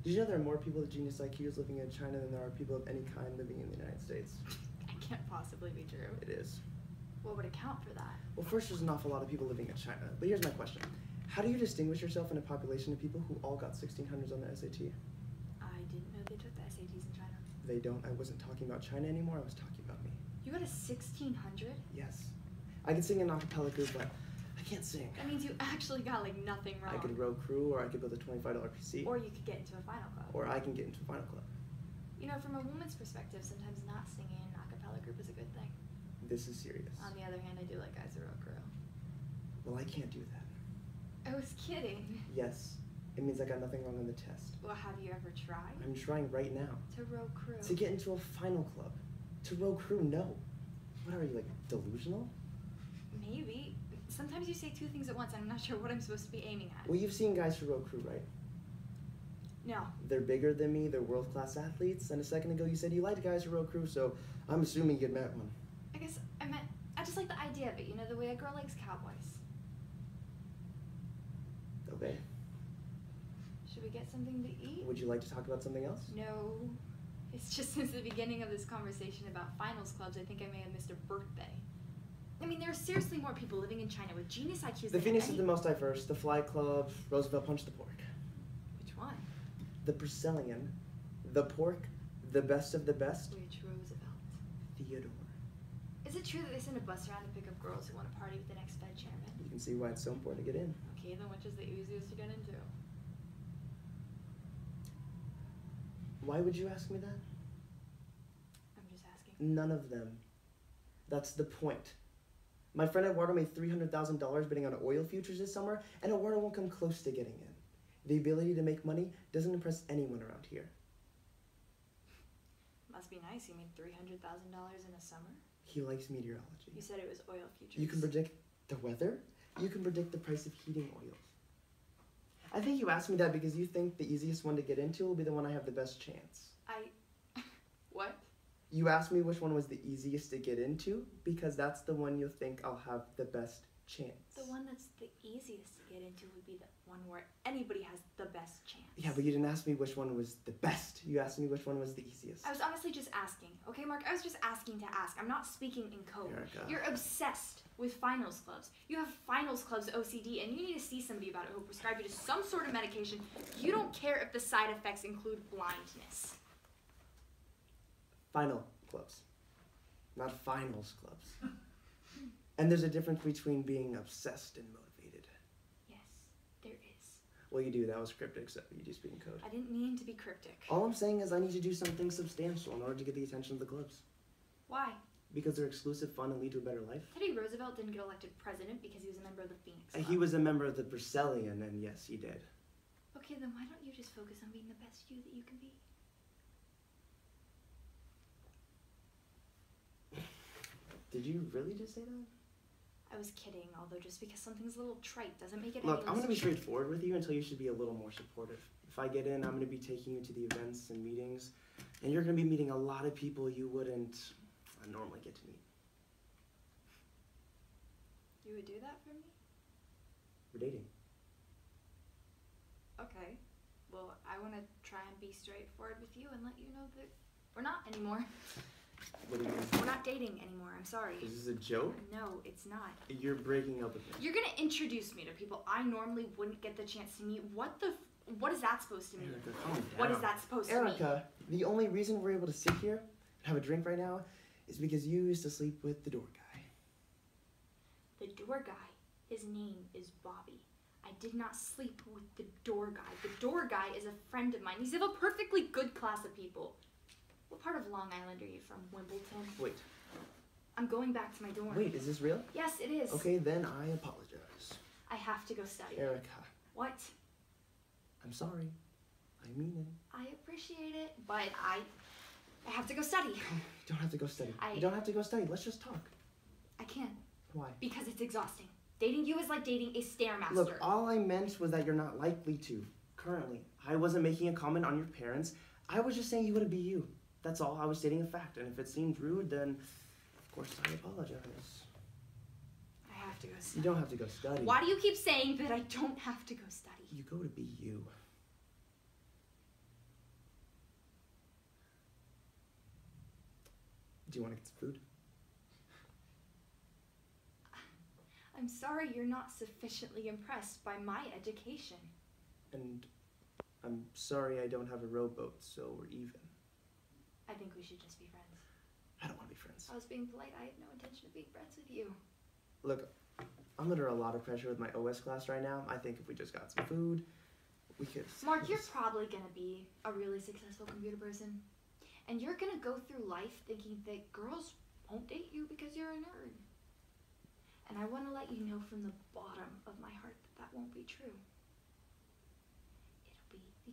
Did you know there are more people with genius IQs living in China than there are people of any kind living in the United States? That can't possibly be true. It is. What would account for that? Well, first, there's an awful lot of people living in China. But here's my question. How do you distinguish yourself in a population of people who all got 1600s on the SAT? I didn't know they took the SATs in China. They don't. I wasn't talking about China anymore. I was talking about me. You got a 1600? Yes. I can sing in an a cappella group, but I can't sing. That means you actually got like nothing wrong. I could row crew, or I could build a $25 PC. Or you could get into a final club. Or I can get into a final club. You know, from a woman's perspective, sometimes not singing in an a cappella group is a good thing. This is serious. On the other hand, I do like guys who row crew. Well, I can't do that. I was kidding. Yes. It means I got nothing wrong on the test. Well, have you ever tried? I'm trying right now. To row crew. To get into a final club. To row crew, no. What are you, like, delusional? Maybe. Sometimes you say two things at once and I'm not sure what I'm supposed to be aiming at. Well, you've seen guys who row crew, right? No. They're bigger than me, they're world-class athletes, and a second ago you said you liked guys who row crew, so I'm assuming you'd met one. I guess I just like the idea of it, you know, the way a girl likes cowboys. Okay. Should we get something to eat? Would you like to talk about something else? No. It's just since the beginning of this conversation about finals clubs, I think I may have missed a birthday. I mean, there are seriously more people living in China with genius IQs The than Phoenix is the most diverse. The Fly Club, Roosevelt Punched the Pork. Which one? The Priscellian, the Pork, the best of the best. Which Roosevelt? Theodore. Is it true that they send a bus around to pick up girls who want to party with the next Fed chairman? You can see why it's so important to get in. Okay, then which is the easiest to get into? Why would you ask me that? I'm just asking. None of them. That's the point. My friend Eduardo made $300,000 betting on oil futures this summer, and Eduardo won't come close to getting in. The ability to make money doesn't impress anyone around here. Must be nice. You made $300,000 in a summer? He likes meteorology. You said it was oil futures. You can predict the weather. You can predict the price of heating oils. I think you asked me that because you think the easiest one to get into will be the one I have the best chance. What? You asked me which one was the easiest to get into because that's the one you'll think I'll have the best chance. The one that's the easiest to get into would be the one where anybody has the best chance. Yeah, but you didn't ask me which one was the best. You asked me which one was the easiest. I was honestly just asking. Okay, Mark? I was just asking to ask. I'm not speaking in code. Erica. You're obsessed with finals clubs. You have finals clubs OCD, and you need to see somebody about it who'll prescribe you to some sort of medication. You don't care if the side effects include blindness. Final clubs, not finals clubs. And there's a difference between being obsessed and motivated. Yes, there is. Well, you do. That was cryptic, so you do speak in code. I didn't mean to be cryptic. All I'm saying is I need to do something substantial in order to get the attention of the clubs. Why? Because they're exclusive, fun, and lead to a better life. Teddy Roosevelt didn't get elected president because he was a member of the Phoenix Club. He was a member of the Priscellian, and yes, he did. Okay, then why don't you just focus on being the best you that you can be? Did you really just say that? I was kidding, although just because something's a little trite doesn't make it Look, any I'm less going to be true. straightforward with you until you should be a little more supportive. If I get in, I'm going to be taking you to the events and meetings, and you're going to be meeting a lot of people you wouldn't normally get to meet. You would do that for me? We're dating. Okay. Well, I want to try and be straightforward with you and let you know that we're not anymore. What do you mean? We're not dating anymore. I'm sorry. Is this a joke? No, it's not. You're breaking up with me. You're gonna introduce me to people I normally wouldn't get the chance to meet. What is that supposed to mean? Erica, calm down. What is that supposed to mean? Erica, the only reason we're able to sit here and have a drink right now is because you used to sleep with the door guy. The door guy, his name is Bobby. I did not sleep with the door guy. The door guy is a friend of mine. He's of a perfectly good class of people. What part of Long Island are you from? Wimbledon? Wait. I'm going back to my dorm. Wait, is this real? Yes, it is. Okay, then I apologize. I have to go study. Erica. What? I'm sorry. I mean it. I appreciate it, but I have to go study. You don't have to go study. I- You don't have to go study. Let's just talk. I can't. Why? Because it's exhausting. Dating you is like dating a Stairmaster. Look, all I meant was that you're not likely to, currently. I wasn't making a comment on your parents. I was just saying you wouldn't be you. That's all. I was stating a fact. And if it seemed rude, then, of course, I apologize. I have to go study. You don't have to go study. Why do you keep saying that I don't have to go study? You go to be you. Do you want to get some food? I'm sorry you're not sufficiently impressed by my education. And I'm sorry I don't have a rowboat, so we're even. I think we should just be friends. I don't want to be friends. I was being polite. I have no intention of being friends with you. Look, I'm under a lot of pressure with my OS class right now. I think if we just got some food, we could... Mark, you're probably going to be a really successful computer person. And you're going to go through life thinking that girls won't date you because you're a nerd. And I want to let you know from the bottom of my heart that that won't be true. It'll be the